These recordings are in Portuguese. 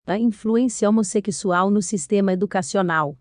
A influência homossexual no sistema educacional.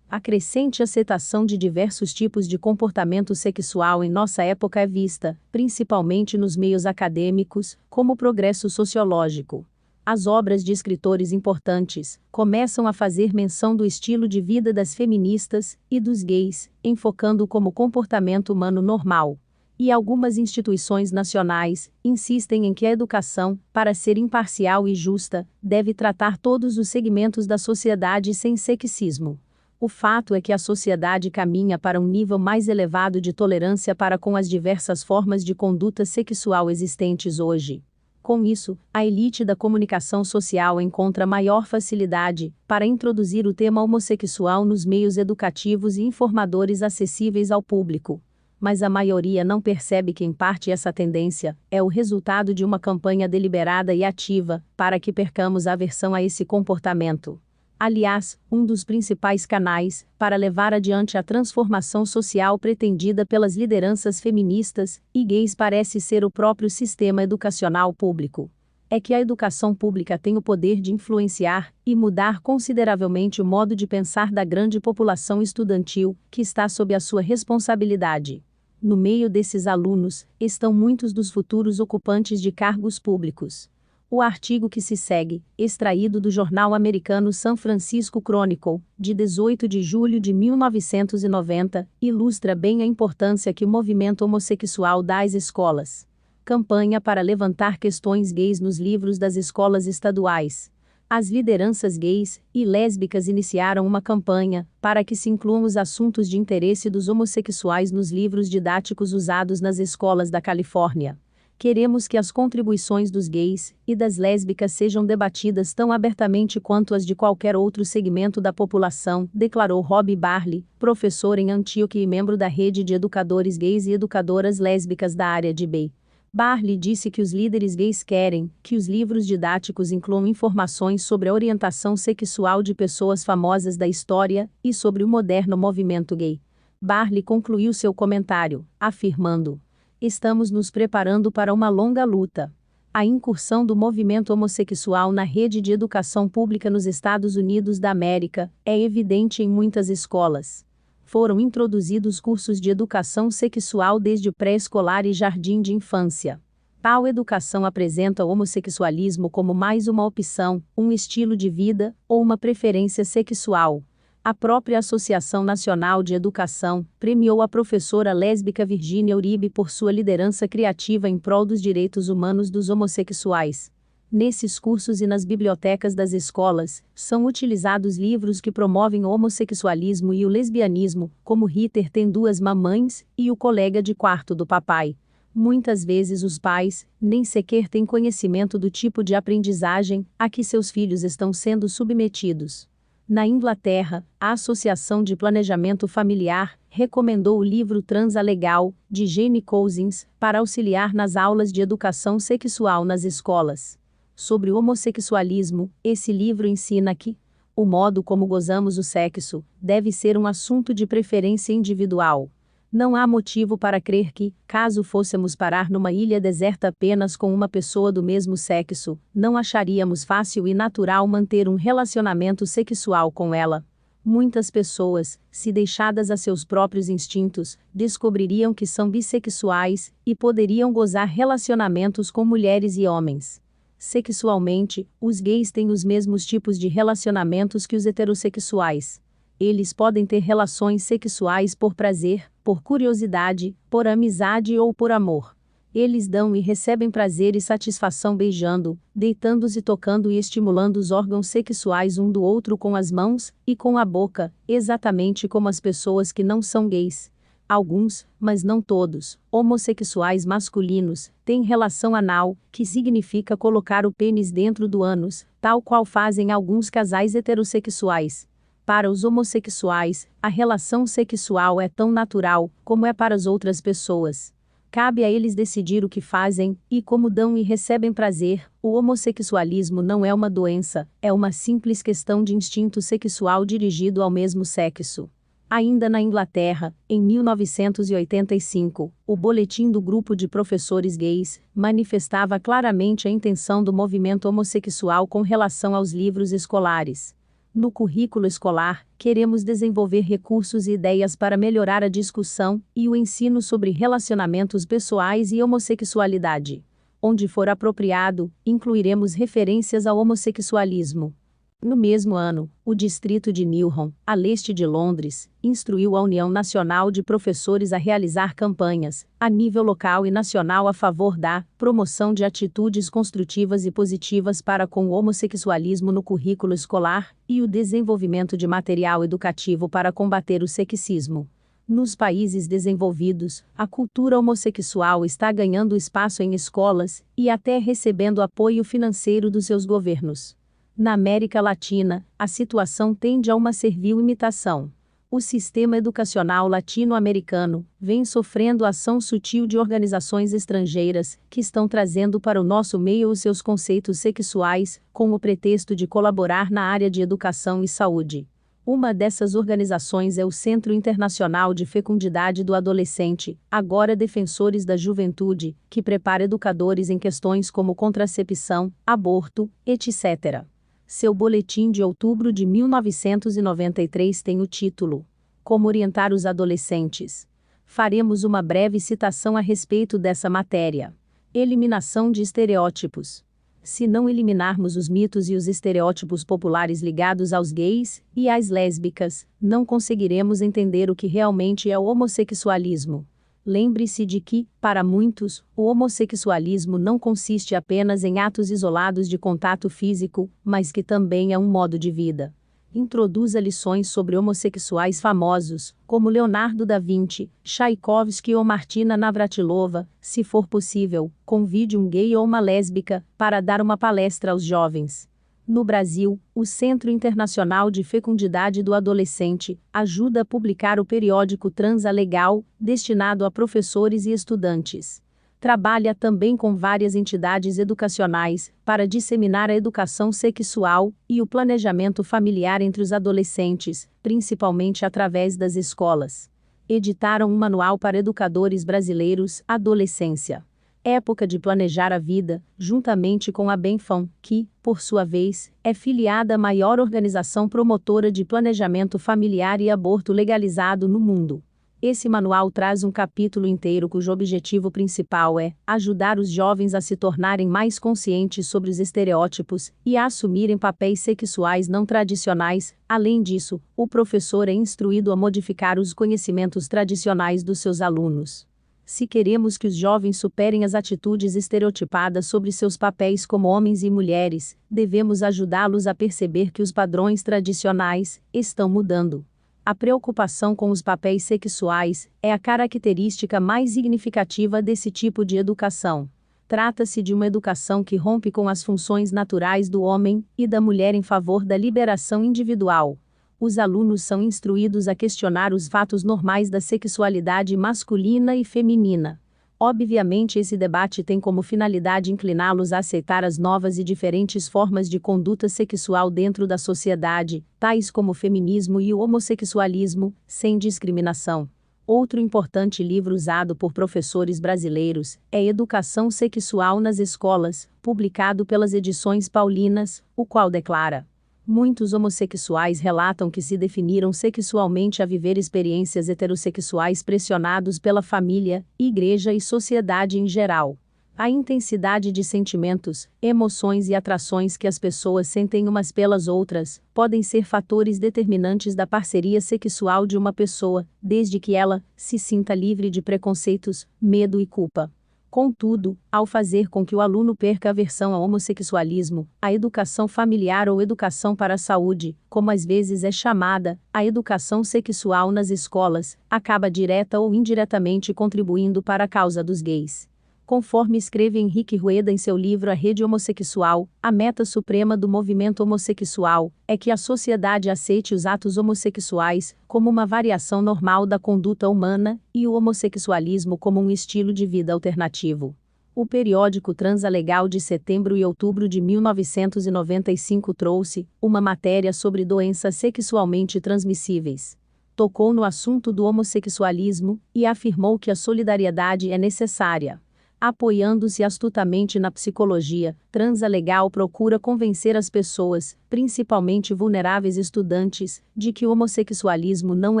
A crescente aceitação de diversos tipos de comportamento sexual em nossa época é vista, principalmente nos meios acadêmicos, como progresso sociológico. As obras de escritores importantes começam a fazer menção do estilo de vida das feministas e dos gays, enfocando como comportamento humano normal. E algumas instituições nacionais insistem em que a educação, para ser imparcial e justa, deve tratar todos os segmentos da sociedade sem sexismo. O fato é que a sociedade caminha para um nível mais elevado de tolerância para com as diversas formas de conduta sexual existentes hoje. Com isso, a elite da comunicação social encontra maior facilidade para introduzir o tema homossexual nos meios educativos e informadores acessíveis ao público. Mas a maioria não percebe que, em parte, essa tendência é o resultado de uma campanha deliberada e ativa para que percamos a aversão a esse comportamento. Aliás, um dos principais canais para levar adiante a transformação social pretendida pelas lideranças feministas e gays parece ser o próprio sistema educacional público. É que a educação pública tem o poder de influenciar e mudar consideravelmente o modo de pensar da grande população estudantil, que está sob a sua responsabilidade. No meio desses alunos, estão muitos dos futuros ocupantes de cargos públicos. O artigo que se segue, extraído do jornal americano San Francisco Chronicle, de 18 de julho de 1990, ilustra bem a importância que o movimento homossexual dá às escolas. Campanha para levantar questões gays nos livros das escolas estaduais. As lideranças gays e lésbicas iniciaram uma campanha para que se incluam os assuntos de interesse dos homossexuais nos livros didáticos usados nas escolas da Califórnia. Queremos que as contribuições dos gays e das lésbicas sejam debatidas tão abertamente quanto as de qualquer outro segmento da população, declarou Rob Barley, professor em Antioch e membro da rede de educadores gays e educadoras lésbicas da área de Bay. Barley disse que os líderes gays querem que os livros didáticos incluam informações sobre a orientação sexual de pessoas famosas da história e sobre o moderno movimento gay. Barley concluiu seu comentário, afirmando: "Estamos nos preparando para uma longa luta. A incursão do movimento homossexual na rede de educação pública nos Estados Unidos da América é evidente em muitas escolas. Foram introduzidos cursos de educação sexual desde o pré-escolar e jardim de infância. Tal educação apresenta o homossexualismo como mais uma opção, um estilo de vida ou uma preferência sexual." A própria Associação Nacional de Educação premiou a professora lésbica Virginia Uribe por sua liderança criativa em prol dos direitos humanos dos homossexuais. Nesses cursos e nas bibliotecas das escolas, são utilizados livros que promovem o homossexualismo e o lesbianismo, como Hitler tem duas mamães e O Colega de Quarto do Papai. Muitas vezes os pais nem sequer têm conhecimento do tipo de aprendizagem a que seus filhos estão sendo submetidos. Na Inglaterra, a Associação de Planejamento Familiar recomendou o livro Transa Legal, de Jane Cousins, para auxiliar nas aulas de educação sexual nas escolas. Sobre o homossexualismo, esse livro ensina que o modo como gozamos o sexo deve ser um assunto de preferência individual. Não há motivo para crer que, caso fôssemos parar numa ilha deserta apenas com uma pessoa do mesmo sexo, não acharíamos fácil e natural manter um relacionamento sexual com ela. Muitas pessoas, se deixadas a seus próprios instintos, descobririam que são bissexuais e poderiam gozar relacionamentos com mulheres e homens. Sexualmente, os gays têm os mesmos tipos de relacionamentos que os heterossexuais. Eles podem ter relações sexuais por prazer, por curiosidade, por amizade ou por amor. Eles dão e recebem prazer e satisfação beijando, deitando-se, tocando e estimulando os órgãos sexuais um do outro com as mãos e com a boca, exatamente como as pessoas que não são gays. Alguns, mas não todos, homossexuais masculinos, têm relação anal, que significa colocar o pênis dentro do ânus, tal qual fazem alguns casais heterossexuais. Para os homossexuais, a relação sexual é tão natural como é para as outras pessoas. Cabe a eles decidir o que fazem e como dão e recebem prazer. O homossexualismo não é uma doença, é uma simples questão de instinto sexual dirigido ao mesmo sexo. Ainda na Inglaterra, em 1985, o boletim do grupo de professores gays manifestava claramente a intenção do movimento homossexual com relação aos livros escolares. No currículo escolar, queremos desenvolver recursos e ideias para melhorar a discussão e o ensino sobre relacionamentos pessoais e homossexualidade. Onde for apropriado, incluiremos referências ao homossexualismo. No mesmo ano, o distrito de Newham, a leste de Londres, instruiu a União Nacional de Professores a realizar campanhas, a nível local e nacional a favor da promoção de atitudes construtivas e positivas para com o homossexualismo no currículo escolar e o desenvolvimento de material educativo para combater o sexismo. Nos países desenvolvidos, a cultura homossexual está ganhando espaço em escolas e até recebendo apoio financeiro dos seus governos. Na América Latina, a situação tende a uma servil imitação. O sistema educacional latino-americano vem sofrendo ação sutil de organizações estrangeiras que estão trazendo para o nosso meio os seus conceitos sexuais, com o pretexto de colaborar na área de educação e saúde. Uma dessas organizações é o Centro Internacional de Fecundidade do Adolescente, agora Defensores da Juventude, que prepara educadores em questões como contracepção, aborto, etc. Seu boletim de outubro de 1993 tem o título Como Orientar os Adolescentes. Faremos uma breve citação a respeito dessa matéria. Eliminação de estereótipos. Se não eliminarmos os mitos e os estereótipos populares ligados aos gays e às lésbicas, não conseguiremos entender o que realmente é o homossexualismo. Lembre-se de que, para muitos, o homossexualismo não consiste apenas em atos isolados de contato físico, mas que também é um modo de vida. Introduza lições sobre homossexuais famosos, como Leonardo da Vinci, Tchaikovsky ou Martina Navratilova, se for possível, convide um gay ou uma lésbica para dar uma palestra aos jovens. No Brasil, o Centro Internacional de Fecundidade do Adolescente ajuda a publicar o periódico Transalegal, destinado a professores e estudantes. Trabalha também com várias entidades educacionais para disseminar a educação sexual e o planejamento familiar entre os adolescentes, principalmente através das escolas. Editaram um manual para educadores brasileiros, Adolescência. Época de Planejar a Vida, juntamente com a Benfam, que, por sua vez, é filiada à maior organização promotora de planejamento familiar e aborto legalizado no mundo. Esse manual traz um capítulo inteiro cujo objetivo principal é ajudar os jovens a se tornarem mais conscientes sobre os estereótipos e a assumirem papéis sexuais não tradicionais. Além disso, o professor é instruído a modificar os conhecimentos tradicionais dos seus alunos. Se queremos que os jovens superem as atitudes estereotipadas sobre seus papéis como homens e mulheres, devemos ajudá-los a perceber que os padrões tradicionais estão mudando. A preocupação com os papéis sexuais é a característica mais significativa desse tipo de educação. Trata-se de uma educação que rompe com as funções naturais do homem e da mulher em favor da liberação individual. Os alunos são instruídos a questionar os fatos normais da sexualidade masculina e feminina. Obviamente, esse debate tem como finalidade incliná-los a aceitar as novas e diferentes formas de conduta sexual dentro da sociedade, tais como o feminismo e o homossexualismo, sem discriminação. Outro importante livro usado por professores brasileiros é Educação Sexual nas Escolas, publicado pelas Edições Paulinas, o qual declara: muitos homossexuais relatam que se definiram sexualmente a viver experiências heterossexuais pressionados pela família, igreja e sociedade em geral. A intensidade de sentimentos, emoções e atrações que as pessoas sentem umas pelas outras podem ser fatores determinantes da parceria sexual de uma pessoa, desde que ela se sinta livre de preconceitos, medo e culpa. Contudo, ao fazer com que o aluno perca a aversão ao homossexualismo, a educação familiar ou educação para a saúde, como às vezes é chamada, a educação sexual nas escolas, acaba direta ou indiretamente contribuindo para a causa dos gays. Conforme escreve Henrique Rueda em seu livro A Rede Homossexual, a meta suprema do movimento homossexual é que a sociedade aceite os atos homossexuais como uma variação normal da conduta humana e o homossexualismo como um estilo de vida alternativo. O periódico Transalegal de setembro e outubro de 1995 trouxe uma matéria sobre doenças sexualmente transmissíveis. tocou no assunto do homossexualismo e afirmou que a solidariedade é necessária. Apoiando-se astutamente na psicologia, Transalegal procura convencer as pessoas, principalmente vulneráveis estudantes, de que o homossexualismo não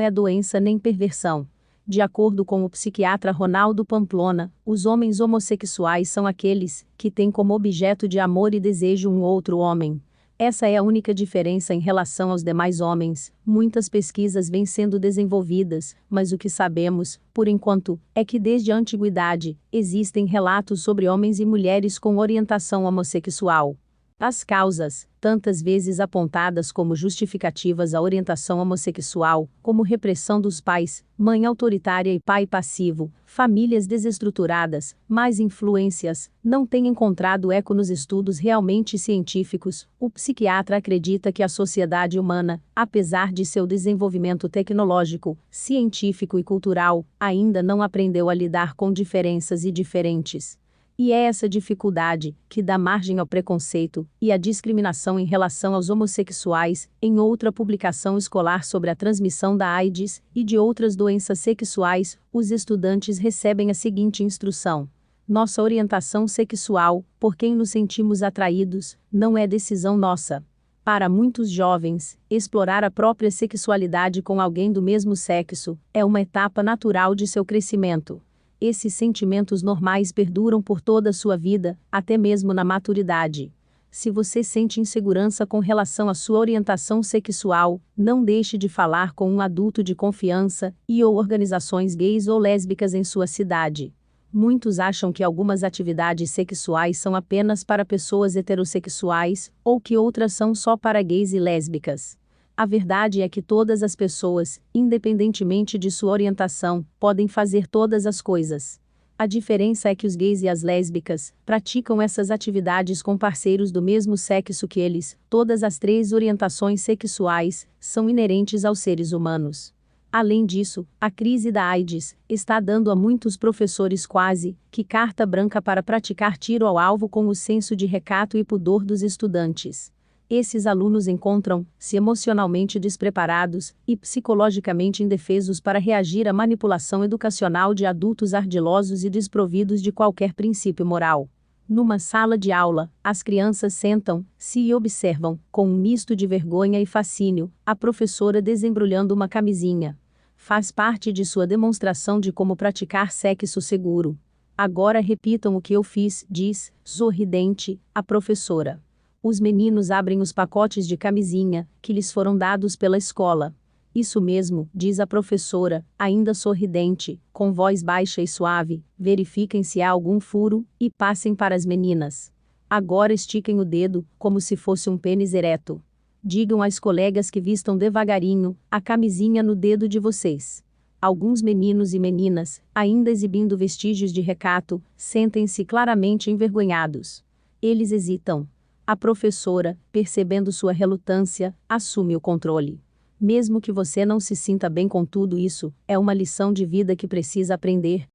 é doença nem perversão. De acordo com o psiquiatra Ronaldo Pamplona, os homens homossexuais são aqueles que têm como objeto de amor e desejo um outro homem. Essa é a única diferença em relação aos demais homens. Muitas pesquisas vêm sendo desenvolvidas, mas o que sabemos, por enquanto, é que desde a antiguidade, existem relatos sobre homens e mulheres com orientação homossexual. As causas, tantas vezes apontadas como justificativas à orientação homossexual, como repressão dos pais, mãe autoritária e pai passivo, famílias desestruturadas, más influências, não têm encontrado eco nos estudos realmente científicos. O psiquiatra acredita que a sociedade humana, apesar de seu desenvolvimento tecnológico, científico e cultural, ainda não aprendeu a lidar com diferenças e diferentes. E é essa dificuldade que dá margem ao preconceito e à discriminação em relação aos homossexuais. Em outra publicação escolar sobre a transmissão da AIDS e de outras doenças sexuais, os estudantes recebem a seguinte instrução: nossa orientação sexual, por quem nos sentimos atraídos, não é decisão nossa. Para muitos jovens, explorar a própria sexualidade com alguém do mesmo sexo é uma etapa natural de seu crescimento. Esses sentimentos normais perduram por toda a sua vida, até mesmo na maturidade. Se você sente insegurança com relação à sua orientação sexual, não deixe de falar com um adulto de confiança ou organizações gays ou lésbicas em sua cidade. Muitos acham que algumas atividades sexuais são apenas para pessoas heterossexuais, ou que outras são só para gays e lésbicas. A verdade é que todas as pessoas, independentemente de sua orientação, podem fazer todas as coisas. A diferença é que os gays e as lésbicas praticam essas atividades com parceiros do mesmo sexo que eles. Todas as três orientações sexuais são inerentes aos seres humanos. Além disso, a crise da AIDS está dando a muitos professores quase que carta branca para praticar tiro ao alvo com o senso de recato e pudor dos estudantes. Esses alunos encontram-se emocionalmente despreparados e psicologicamente indefesos para reagir à manipulação educacional de adultos ardilosos e desprovidos de qualquer princípio moral. Numa sala de aula, as crianças sentam-se e observam, com um misto de vergonha e fascínio, a professora desembrulhando uma camisinha. Faz parte de sua demonstração de como praticar sexo seguro. Agora repitam o que eu fiz, diz, sorridente, a professora. Os meninos abrem os pacotes de camisinha que lhes foram dados pela escola. Isso mesmo, diz a professora, ainda sorridente, com voz baixa e suave, verifiquem se há algum furo e passem para as meninas. Agora estiquem o dedo, como se fosse um pênis ereto. Digam às colegas que vistam devagarinho a camisinha no dedo de vocês. Alguns meninos e meninas, ainda exibindo vestígios de recato, sentem-se claramente envergonhados. Eles hesitam. A professora, percebendo sua relutância, assume o controle. Mesmo que você não se sinta bem com tudo isso, é uma lição de vida que precisa aprender.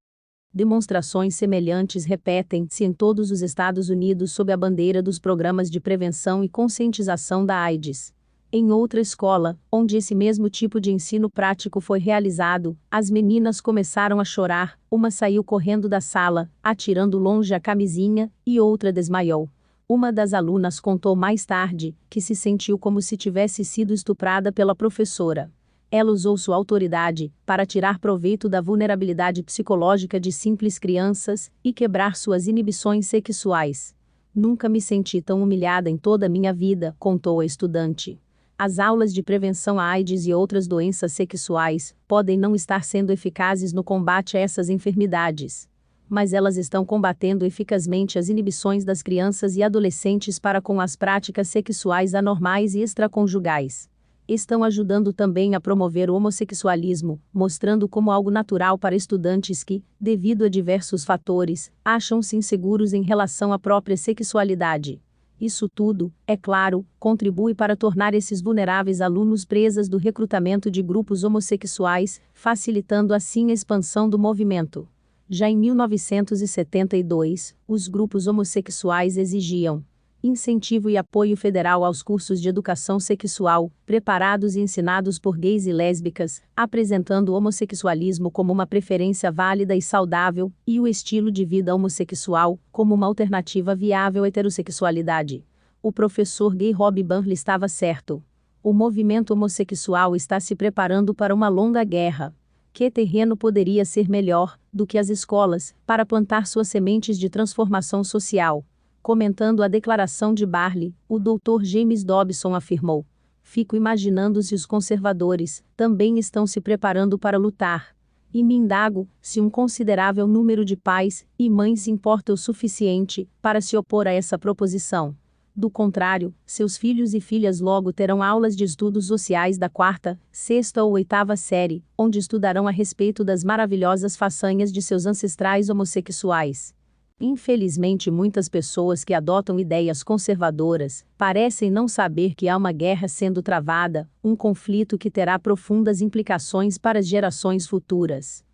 Demonstrações semelhantes repetem-se em todos os Estados Unidos sob a bandeira dos programas de prevenção e conscientização da AIDS. Em outra escola, onde esse mesmo tipo de ensino prático foi realizado, as meninas começaram a chorar, uma saiu correndo da sala, atirando longe a camisinha, e outra desmaiou. Uma das alunas contou mais tarde que se sentiu como se tivesse sido estuprada pela professora. Ela usou sua autoridade para tirar proveito da vulnerabilidade psicológica de simples crianças e quebrar suas inibições sexuais. Nunca me senti tão humilhada em toda a minha vida, contou a estudante. As aulas de prevenção à AIDS e outras doenças sexuais podem não estar sendo eficazes no combate a essas enfermidades. Mas elas estão combatendo eficazmente as inibições das crianças e adolescentes para com as práticas sexuais anormais e extraconjugais. Estão ajudando também a promover o homossexualismo, mostrando como algo natural para estudantes que, devido a diversos fatores, acham-se inseguros em relação à própria sexualidade. Isso tudo, é claro, contribui para tornar esses vulneráveis alunos presas do recrutamento de grupos homossexuais, facilitando assim a expansão do movimento. Já em 1972, os grupos homossexuais exigiam incentivo e apoio federal aos cursos de educação sexual, preparados e ensinados por gays e lésbicas, apresentando o homossexualismo como uma preferência válida e saudável, e o estilo de vida homossexual, como uma alternativa viável à heterossexualidade. O professor gay Rob Burnley estava certo. O movimento homossexual está se preparando para uma longa guerra. Que terreno poderia ser melhor do que as escolas para plantar suas sementes de transformação social? Comentando a declaração de Burnley, o Dr. James Dobson afirmou: "Fico imaginando se os conservadores também estão se preparando para lutar. E me indago se um considerável número de pais e mães importa o suficiente para se opor a essa proposição. Do contrário, seus filhos e filhas logo terão aulas de estudos sociais da 4ª, 6ª ou 8ª série, onde estudarão a respeito das maravilhosas façanhas de seus ancestrais homossexuais." Infelizmente, muitas pessoas que adotam ideias conservadoras parecem não saber que há uma guerra sendo travada, um conflito que terá profundas implicações para as gerações futuras.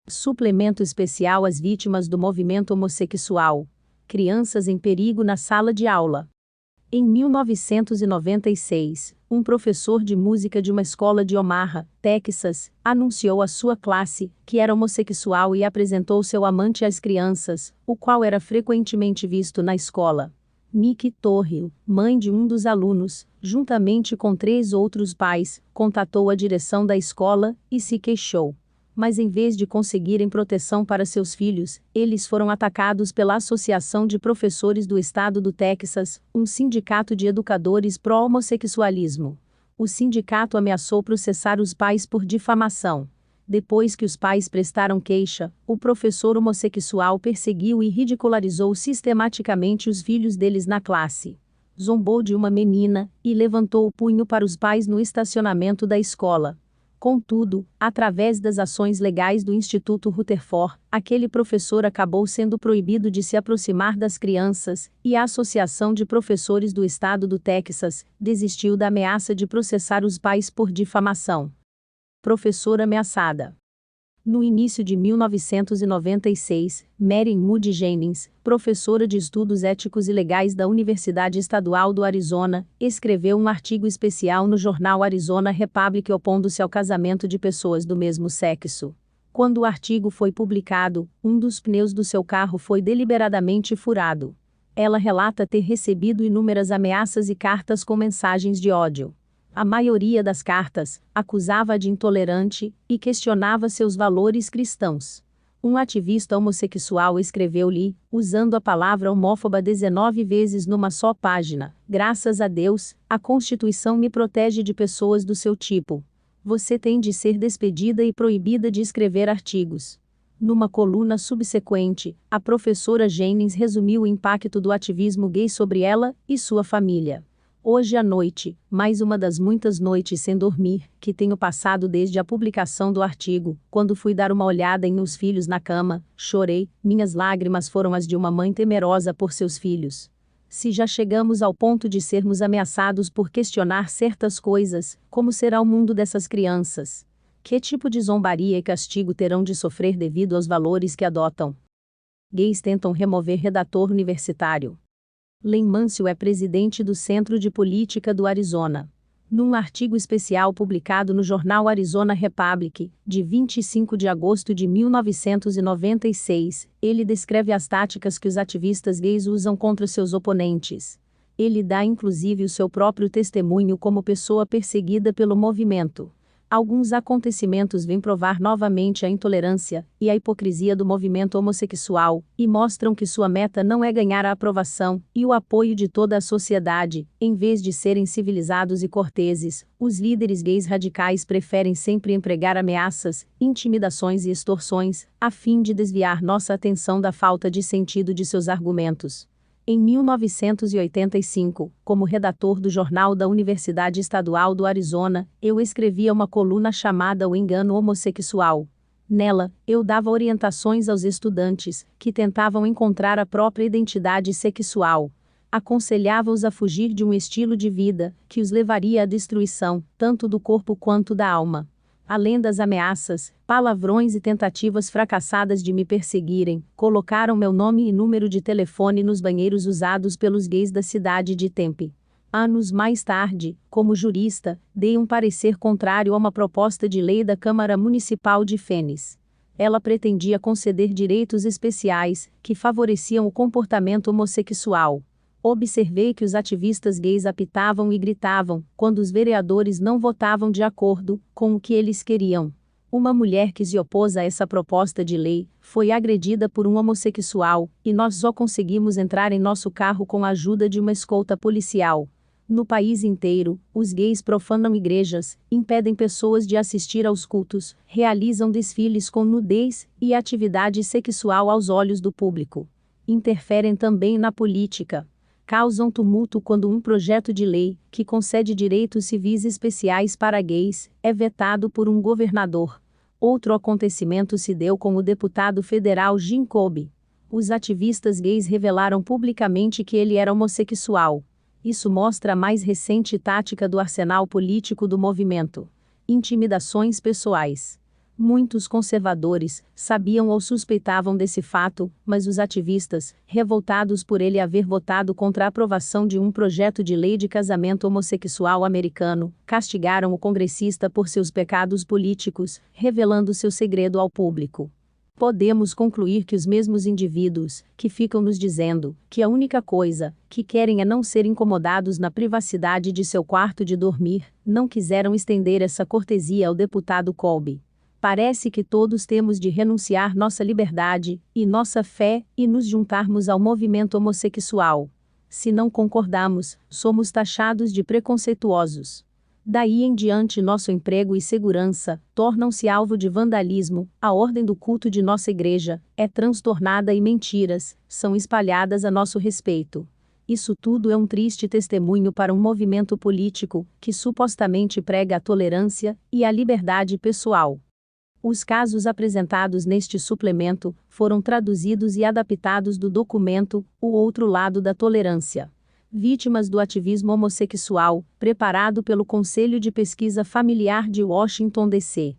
Suplemento especial às vítimas do movimento homossexual. Crianças em perigo na sala de aula. Em 1996, um professor de música de uma escola de Omaha, Texas, anunciou à sua classe que era homossexual e apresentou seu amante às crianças, o qual era frequentemente visto na escola. Nikki Torrio, mãe de um dos alunos, juntamente com 3 outros pais, contatou a direção da escola e se queixou. Mas em vez de conseguirem proteção para seus filhos, eles foram atacados pela Associação de Professores do Estado do Texas, um sindicato de educadores pró-homossexualismo. O sindicato ameaçou processar os pais por difamação. Depois que os pais prestaram queixa, o professor homossexual perseguiu e ridicularizou sistematicamente os filhos deles na classe. Zombou de uma menina e levantou o punho para os pais no estacionamento da escola. Contudo, através das ações legais do Instituto Rutherford, aquele professor acabou sendo proibido de se aproximar das crianças, e a Associação de Professores do Estado do Texas desistiu da ameaça de processar os pais por difamação. Professora ameaçada. No início de 1996, Mary Moody Jennings, professora de Estudos Éticos e Legais da Universidade Estadual do Arizona, escreveu um artigo especial no jornal Arizona Republic opondo-se ao casamento de pessoas do mesmo sexo. Quando o artigo foi publicado, um dos pneus do seu carro foi deliberadamente furado. Ela relata ter recebido inúmeras ameaças e cartas com mensagens de ódio. A maioria das cartas acusava-a de intolerante e questionava seus valores cristãos. Um ativista homossexual escreveu-lhe, usando a palavra homófoba 19 vezes numa só página: "Graças a Deus, a Constituição me protege de pessoas do seu tipo. Você tem de ser despedida e proibida de escrever artigos." Numa coluna subsequente, a professora Jennings resumiu o impacto do ativismo gay sobre ela e sua família. "Hoje à noite, mais uma das muitas noites sem dormir, que tenho passado desde a publicação do artigo, quando fui dar uma olhada em meus filhos na cama, chorei, minhas lágrimas foram as de uma mãe temerosa por seus filhos. Se já chegamos ao ponto de sermos ameaçados por questionar certas coisas, como será o mundo dessas crianças? Que tipo de zombaria e castigo terão de sofrer devido aos valores que adotam?" Gays tentam remover redator universitário. Len Mansell é presidente do Centro de Política do Arizona. Num artigo especial publicado no jornal Arizona Republic, de 25 de agosto de 1996, ele descreve as táticas que os ativistas gays usam contra seus oponentes. Ele dá inclusive o seu próprio testemunho como pessoa perseguida pelo movimento. Alguns acontecimentos vêm provar novamente a intolerância e a hipocrisia do movimento homossexual, e mostram que sua meta não é ganhar a aprovação e o apoio de toda a sociedade. Em vez de serem civilizados e corteses, os líderes gays radicais preferem sempre empregar ameaças, intimidações e extorsões, a fim de desviar nossa atenção da falta de sentido de seus argumentos. Em 1985, como redator do Jornal da Universidade Estadual do Arizona, eu escrevia uma coluna chamada O Engano Homossexual. Nela, eu dava orientações aos estudantes, que tentavam encontrar a própria identidade sexual. Aconselhava-os a fugir de um estilo de vida, que os levaria à destruição, tanto do corpo quanto da alma. Além das ameaças, palavrões e tentativas fracassadas de me perseguirem, colocaram meu nome e número de telefone nos banheiros usados pelos gays da cidade de Tempe. Anos mais tarde, como jurista, dei um parecer contrário a uma proposta de lei da Câmara Municipal de Phoenix. Ela pretendia conceder direitos especiais, que favoreciam o comportamento homossexual. Observei que os ativistas gays apitavam e gritavam, quando os vereadores não votavam de acordo com o que eles queriam. Uma mulher que se opôs a essa proposta de lei foi agredida por um homossexual, e nós só conseguimos entrar em nosso carro com a ajuda de uma escolta policial. No país inteiro, os gays profanam igrejas, impedem pessoas de assistir aos cultos, realizam desfiles com nudez e atividade sexual aos olhos do público. Interferem também na política. Causam tumulto quando um projeto de lei, que concede direitos civis especiais para gays, é vetado por um governador. Outro acontecimento se deu com o deputado federal Jim Cobb. Os ativistas gays revelaram publicamente que ele era homossexual. Isso mostra a mais recente tática do arsenal político do movimento: intimidações pessoais. Muitos conservadores sabiam ou suspeitavam desse fato, mas os ativistas, revoltados por ele haver votado contra a aprovação de um projeto de lei de casamento homossexual americano, castigaram o congressista por seus pecados políticos, revelando seu segredo ao público. Podemos concluir que os mesmos indivíduos, que ficam nos dizendo que a única coisa que querem é não ser incomodados na privacidade de seu quarto de dormir, não quiseram estender essa cortesia ao deputado Colby. Parece que todos temos de renunciar nossa liberdade e nossa fé e nos juntarmos ao movimento homossexual. Se não concordamos, somos taxados de preconceituosos. Daí em diante nosso emprego e segurança tornam-se alvo de vandalismo, a ordem do culto de nossa igreja é transtornada e mentiras são espalhadas a nosso respeito. Isso tudo é um triste testemunho para um movimento político que supostamente prega a tolerância e a liberdade pessoal. Os casos apresentados neste suplemento foram traduzidos e adaptados do documento O Outro Lado da Tolerância. Vítimas do ativismo homossexual, preparado pelo Conselho de Pesquisa Familiar de Washington, D.C.